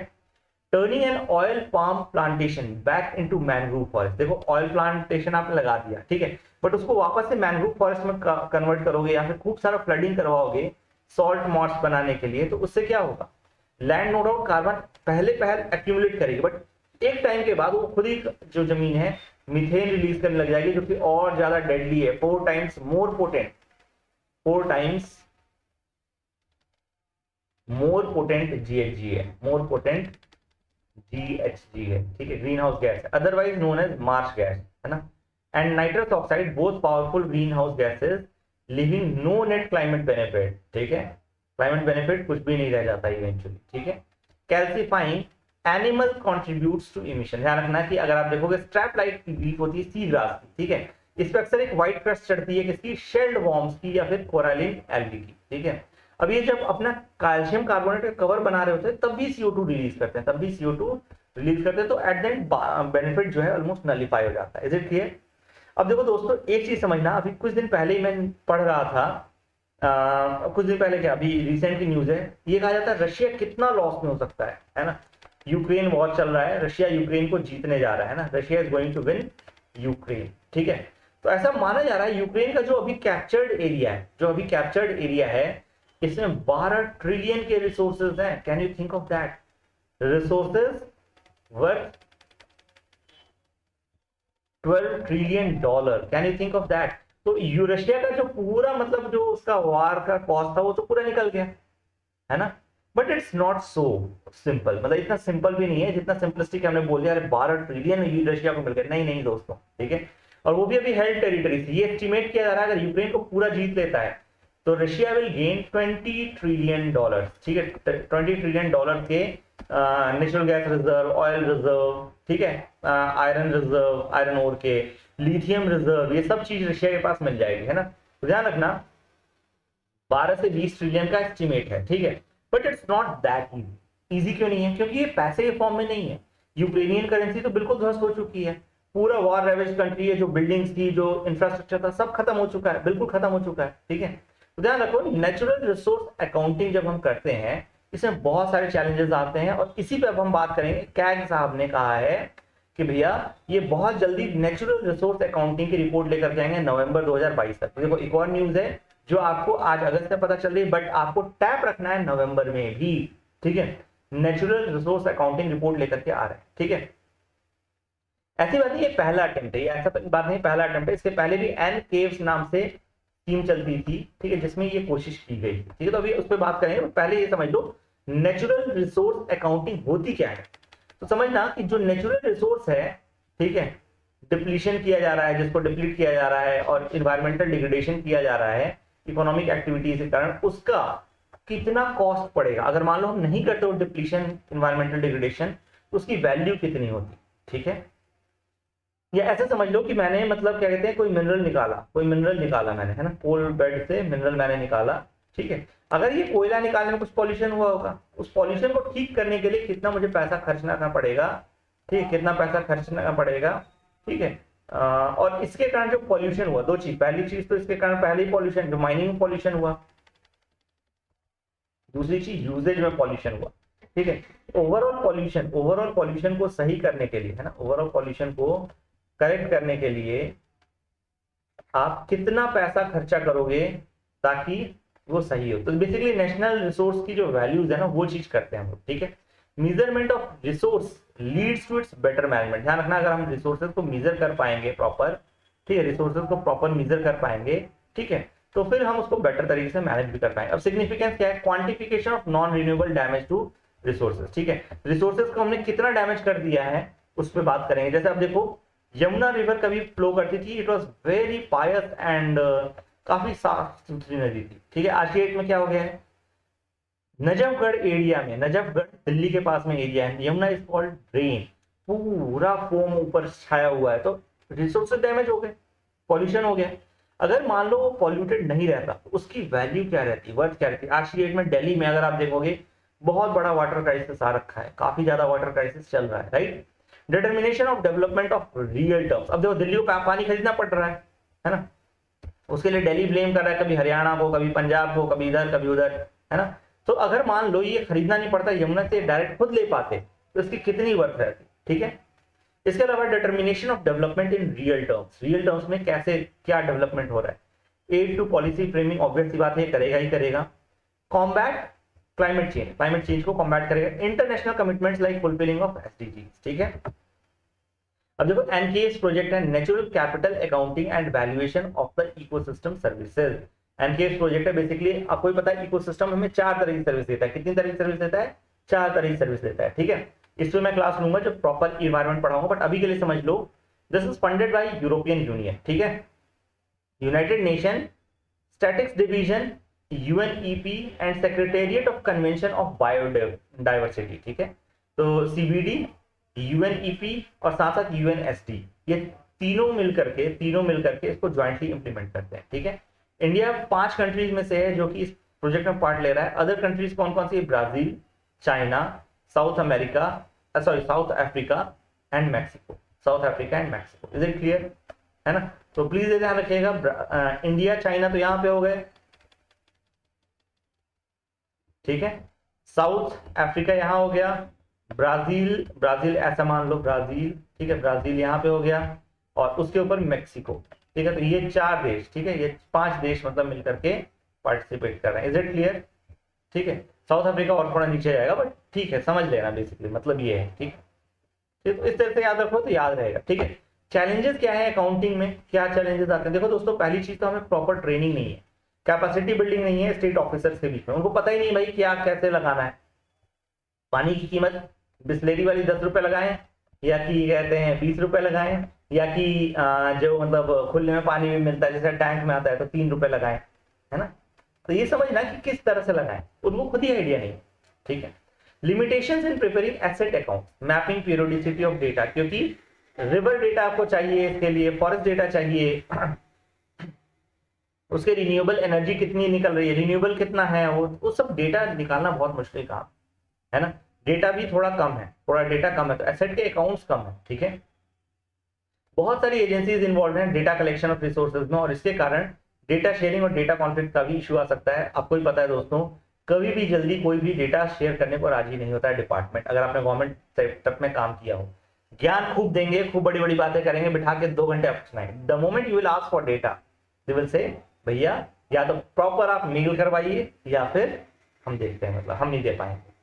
Turning an oil palm plantation back into mangrove forest. देखो ऑयल प्लांटेशन आपने लगा दिया, ठीक है, बट उसको वापस से मैनग्रोव फॉरेस्ट में कन्वर्ट करोगे या फिर खूब सारा फ्लडिंग करवाओगे सॉल्ट मार्श बनाने के लिए, तो उससे क्या होगा, लैंड नो डाउट कार्बन पहले एक्यूमुलेट करेगी, बट एक टाइम के बाद वो खुद ही जो जमीन है मीथेन रिलीज करने लग जाएगी, जो कि और ज्यादा डेडली है, 4 times more potent, 4 times more potent GHG है, मोर पोटेंट GHG है, ठीक है, ग्रीन हाउस गैस है, otherwise known as marsh gas, है ना। And nitrous oxide both powerful greenhouse gases leaving no net climate benefit, ठीक है, climate benefit कुछ भी नहीं रह जाता इवेंचुअली, ठीक है। कैल्सीफाइंग एनिमल कॉन्ट्रीब्यूट्स टू इमिशन। ध्यान रखना कि अगर आप देखोगे स्ट्रैप लाइट की लीफ होती है सी ग्रास की, ठीक है, इस पर अक्सर एक व्हाइट क्रस्ट चढ़ती है, किसकी, शेल्ड वॉर्म्स की या फिर कोरालिन एल्गी की, ठीक है। अब ये जब अपना कैल्शियम कार्बोनेट का कवर बना रहे होते हैं तब भी CO2 रिलीज करते हैं, तो एट द एंड बेनिफिट जो है ऑलमोस्ट नलिफाई हो जाता है। Is it clear. अब देखो दोस्तों एक चीज समझना, अभी कुछ दिन पहले ही मैं पढ़ रहा था, कुछ दिन पहले क्या, अभी रिसेंट की न्यूज है, ये कहा जाता है रशिया कितना लॉस में हो सकता है ना। यूक्रेन वॉर चल रहा है, रशिया यूक्रेन को जीतने जा रहा है ना, Russia is going to win Ukraine, ठीक है। तो ऐसा माना जा रहा है यूक्रेन का जो अभी कैप्चर्ड एरिया है, इसमें 12 ट्रिलियन के रिसोर्सेज हैं। Can you think of that, resources worth $12 trillion, can you think of that. तो रशिया का जो पूरा मतलब जो उसका वार का कॉस्ट था वो तो पूरा निकल गया, है ना। But it's not so simple, मतलब इतना सिंपल भी नहीं है जितना सिंपलिस्टिक हमने बोल दिया, अरे 12 ट्रिलियन रशिया को मिल गए, नहीं नहीं दोस्तों, ठीक है। और वो भी अभी हेल्ड टेरिटरी से, ये एस्टिमेट किया जा रहा है अगर यूक्रेन को पूरा जीत लेता है तो रशिया विल गेन $20 ट्रिलियन, ठीक है, $20 ट्रिलियन के natural gas reserve, oil reserve, ठीक है, आयरन रिजर्व, आयरन ओर के, लिथियम रिजर्व, ये सब चीज रशिया के पास मिल जाएगी, है ना। तो ध्यान रखना 12 से 20 ट्रिलियन का एस्टिमेट है, ठीक है, but it's not that easy. क्यों नहीं है, क्योंकि ये पैसे के फॉर्म में नहीं है। यूक्रेनियन करेंसी तो बिल्कुल ध्वस्त हो चुकी है, पूरा वॉर रेवेज कंट्री है, जो बिल्डिंग्स थी, जो इंफ्रास्ट्रक्चर था, सब खत्म हो चुका है, बिल्कुल खत्म हो चुका है, ठीक है। तो ध्यान रखो नेचुरल रिसोर्स अकाउंटिंग जब हम करते हैं इसमें बहुत सारे चैलेंजेस आते हैं, और इसी पे अब हम बात करेंगे। कैग साहब ने कहा है कि भैया ये बहुत जल्दी नेचुरल रिसोर्स अकाउंटिंग की रिपोर्ट लेकर के आएंगे नवंबर 2022 तक। तो देखो एक और न्यूज है जो आपको आज अगस्त में पता चल रही है, बट आपको टैप रखना है नवंबर में भी, ठीक है। नेचुरल रिसोर्स अकाउंटिंग रिपोर्ट लेकर के आ रहे हैं, ठीक है। ऐसी बात नहीं, ये पहला अटेम्प्ट है, ऐसा बात नहीं पहला अटेम्प्ट है, इसके पहले भी एन केव्स नाम से स्कीम चलती थी, ठीक है, जिसमें ये कोशिश की गई, ठीक है। तो अभी उस पर बात करेंगे, पहले ये समझ लो नेचुरल रिसोर्स अकाउंटिंग होती क्या है। तो समझना कि जो नेचुरल रिसोर्स है, ठीक है, डिप्लीशन किया जा रहा है, जिसको डिप्लीट किया जा रहा है और इन्वायरमेंटल डिग्रेडेशन किया जा रहा है इकोनॉमिक एक्टिविटीज के कारण, उसका कितना कॉस्ट पड़ेगा। अगर मान लो हम नहीं करते हो डिप्लीशन, इन्वायरमेंटल डिग्रेडेशन, तो उसकी वैल्यू कितनी होती, ठीक है। या ऐसे समझ लो कि मैंने मतलब क्या कहते हैं, कोई मिनरल निकाला मैंने, है ना, कोल बेड से मिनरल मैंने निकाला, ठीक है। अगर ये कोयला निकालने में कुछ पॉल्यूशन हुआ होगा, उस पॉल्यूशन को ठीक करने के लिए कितना मुझे पैसा खर्च करना पड़ेगा, ठीक है, कितना पैसा खर्च करना पड़ेगा, ठीक है। और इसके कारण जो पॉल्यूशन हुआ, दो चीज, पहली चीज तो इसके कारण पहले ही पॉल्यूशन, जो माइनिंग में पॉल्यूशन हुआ, दूसरी चीज यूजेज में पॉल्यूशन हुआ, ठीक है। ओवरऑल पॉल्यूशन को सही करने के लिए, है ना, ओवरऑल पॉल्यूशन को करेक्ट करने के लिए आप कितना पैसा खर्चा करोगे ताकि वो सही हो। तो बेसिकली नेशनल रिसोर्स की जो वैल्यूज है ना, वो चीज करते हैं हम लोग, ठीक है। Measurement of resource leads to its better management. ध्यान रखना, अगर हम रिसोर्सेज को मेजर कर पाएंगे प्रॉपर, ठीक है, रिसोर्सेज को प्रॉपर मेजर कर पाएंगे, ठीक है, तो फिर हम उसको बेटर तरीके से मैनेज भी कर पाएंगे। अब सिग्निफिकेंस क्या है, quantification of non renewable damage to resources, ठीक है। रिसोर्सेज को हमने कितना डैमेज कर दिया है उस पर बात करेंगे। जैसे आप देखो, यमुना रिवर कभी फ्लो करती थी, it was very Payas and काफी साफ सुथरी नदी थी, ठीक है। आज की डेट में क्या हो गया है, नजफगढ़ एरिया में, नजफगढ़ दिल्ली के पास में एरिया है, यमुना इज कॉल्ड ड्रेन, पूरा फोम ऊपर छाया हुआ है, तो रिसोर्सेज डैमेज हो गए, पॉल्यूशन हो गया। अगर मान लो वो पॉल्यूटेड नहीं रहता तो उसकी वैल्यू क्या रहती, वर्थ क्या रहती। आज की डेट में दिल्ली में अगर आप देखोगे बहुत बड़ा वाटर क्राइसिस आ रखा है, काफी ज्यादा वाटर क्राइसिस चल रहा है, right. Determination of development of real terms. अब देखो दिल्ली को पानी खरीदना पड़ रहा है ना, उसके लिए दिल्ली ब्लेम कर रहा है, कभी हरियाणा को, कभी पंजाब को, कभी इधर कभी उधर, है ना। तो अगर मान लो ये खरीदना नहीं पड़ता, यमुना से डायरेक्ट खुद ले पाते, तो इसकी कितनी वर्थ रहती, ठीक है। इसके अलावा determination of development in real terms में कैसे क्या डेवलपमेंट हो रहा है। Aid to policy framing, obvious सी बात है, करेगा ही करेगा। कॉम्बैट क्लाइमेट चेंज को कॉम्बैट करेगा। International commitments like fulfilling of SDGs, ठीक है। अब देखो एनकेएस प्रोजेक्ट है, natural capital accounting and valuation of the ecosystem services. NKS project है, बेसिकली आपको पता है इकोसिस्टम हमें 4 तरह की सर्विस देता है। कितनी तरह की सर्विस देता है, 4 तरह की सर्विस देता है, ठीक है। इसमें मैं क्लास लूंगा जब प्रॉपर इन्वायरमेंट पढ़ाऊंगा, बट अभी के लिए समझ लो this is funded by European Union, ठीक है, United Nation statistics division, UNEP and secretariat of convention of biodiversity, ठीक है। तो सीबीडी, यूएनईपी और साथ साथ यूएनएसडी, ये तीनों मिलकर के इसको ज्वाइंटली इंप्लीमेंट करते हैं, ठीक है। इंडिया 5 कंट्रीज में से है जो कि इस प्रोजेक्ट में पार्ट ले रहा है। अदर कंट्रीज कौन कौन सी, Brazil, China, South Africa and Mexico. Is it clear, है ना। तो प्लीज ये ध्यान रखिएगा, इंडिया चाइना तो यहाँ पे हो गए, ठीक है। साउथ अफ्रीका यहाँ हो गया, ब्राजील ऐसा मान लो, ब्राजील, ठीक है, ब्राजील यहाँ पे हो गया, और उसके ऊपर मैक्सिको, ठीक है। तो ये 4 देश, ठीक है, ये 5 देश मतलब मिलकर के पार्टिसिपेट कर रहे हैं। इज इट क्लियर, ठीक है। साउथ अफ्रीका और थोड़ा नीचे जाएगा, बट ठीक है, समझ लेना, बेसिकली मतलब ये है, ठीक है। तो इस तरह से याद रखो तो याद रहेगा, ठीक है। चैलेंजेस क्या है अकाउंटिंग में, क्या चैलेंजेस आते हैं। देखो दोस्तों, पहली चीज तो हमें प्रॉपर ट्रेनिंग नहीं है, कैपेसिटी बिल्डिंग नहीं है स्टेट ऑफिसर्स के बीच में, उनको पता ही नहीं भाई क्या कैसे लगाना है। पानी की कीमत बिस्लेरी वाली 10 रुपए लगाएं, या कि कहते हैं 20 रुपए लगाएं, या कि जो मतलब खुले में पानी भी मिलता है जैसे टैंक में आता है तो 3 रुपए लगाएं, है ना। तो ये समझना कि किस तरह से लगाएं, उनको खुद ही आइडिया नहीं, ठीक है। Limitations in preparing asset account, mapping periodicity of data, क्योंकि रिवर डेटा आपको चाहिए, इसके लिए फॉरेस्ट डेटा चाहिए, उसके रिन्यूएबल एनर्जी कितनी निकल रही है, रिन्यूएबल कितना है, वो सब डेटा निकालना बहुत मुश्किल काम है ना। डेटा भी थोड़ा डेटा कम है, तो एसेट के अकाउंट्स कम है, ठीक है। बहुत सारी एजेंसीज इन्वॉल्व हैं डेटा कलेक्शन ऑफ रिसोर्सेज में, और इसके कारण डेटा शेयरिंग और डेटा कॉन्फ्लिक्ट का भी इशू आ सकता है। आपको ही पता है दोस्तों, कभी भी जल्दी कोई भी डेटा शेयर करने को राजी नहीं होता है डिपार्टमेंट। अगर आपने गवर्नमेंट सेक्टर में काम किया हो, ज्ञान खूब देंगे, खूब बड़ी बड़ी बातें करेंगे, बिठा के 2 घंटे आप सुनाएंगे, the moment you will ask for data they will say भैया या तो प्रॉपर आप मेल करवाइए, या फिर हम देखते हैं, मतलब हम नहीं दे पाएंगे।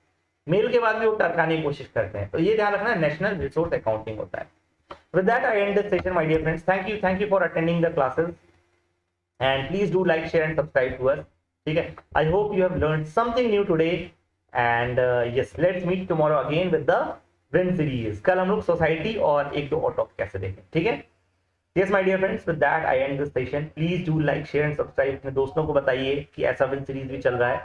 मेल के बाद भी वो टरकाने की कोशिश करते हैं, तो ये ध्यान रखना, नेशनल रिसोर्स अकाउंटिंग होता है। With that I end this session, my dear friends. Thank you for attending the classes. and please do like, share and subscribe to us. ठीक है, I hope you have learned something new today and yes, let's meet tomorrow again with the win series. कल हम लोग society और एक दो और topic कैसे देखें. ठीक है, yes my dear friends, with that I end this session. Please do like, share and subscribe. अपने दोस्तों को बताइए कि ऐसा विन सीरीज भी चल रहा है.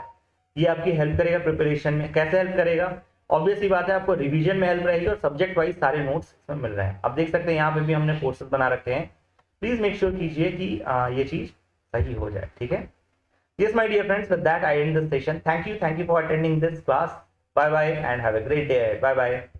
ये आपकी हेल्प करेगा प्रिपरेशन में. कैसे हेल्प करेगा? ऑब्वियसली बात है, आपको रिवीजन में हेल्प रहेगी और सब्जेक्ट वाइज सारे नोट्स इसमें मिल रहे हैं. आप देख सकते हैं यहाँ पे भी हमने कोर्सेज बना रखे हैं. प्लीज मेक श्योर कीजिए कि ये चीज सही हो जाए. ठीक है, yes my dear friends, with that I end this session. Thank you for attending this class. Bye bye and have a great day. Bye bye.